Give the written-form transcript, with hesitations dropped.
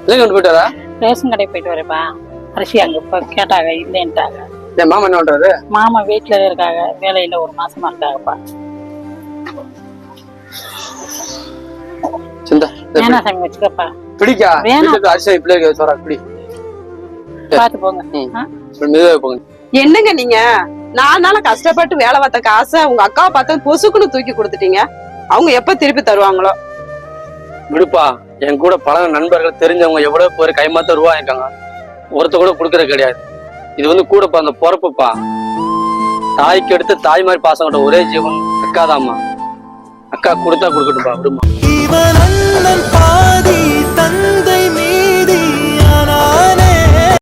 எங்க கொண்டு போயிட்டாரா? ரேஷன் கடை போயிட்டு வரப்பா. அரிசி அங்க கேட்டாங்க, இல்லைன்ட்டாங்க. என் மாமா என்ன பண்றாரு? மாமா வீட்டுல இருக்காங்க, வேலையில 1 மாசமா இருக்காங்கப்பா. சிந்தா வேணா சாமி வச்சுக்கப்பா. பிடிக்கா அரிசி பிள்ளைங்க சொல்றா பிடி. பாத்து போங்க. மெதுவாக போங்க. என்னங்க நீங்க 4 நாளா கஷ்டப்பட்டு வேலை பார்த்த காசை உங்க அக்காவை பார்த்தா பொசுக்குன்னு தூக்கி கொடுத்துட்டீங்க. அவங்க எப்ப திருப்பி தருவாங்களோ? விடுப்பா, என் கூட பல நண்பர்கள் தெரிஞ்சவங்க எவ்வளவு பேர் கைமாத்த ரூபா இருக்காங்க, ஒருத்த கூட கொடுக்கறது கிடையாது. இது வந்து கூட அந்த பொறுப்புப்பா. தாய்க்கு எடுத்து தாய் மாதிரி பாசம் கொண்ட ஒரே ஜீவன் அக்காதாம்மா. அக்கா கொடுத்தா கொடுக்கட்டும்பா, விடுமா.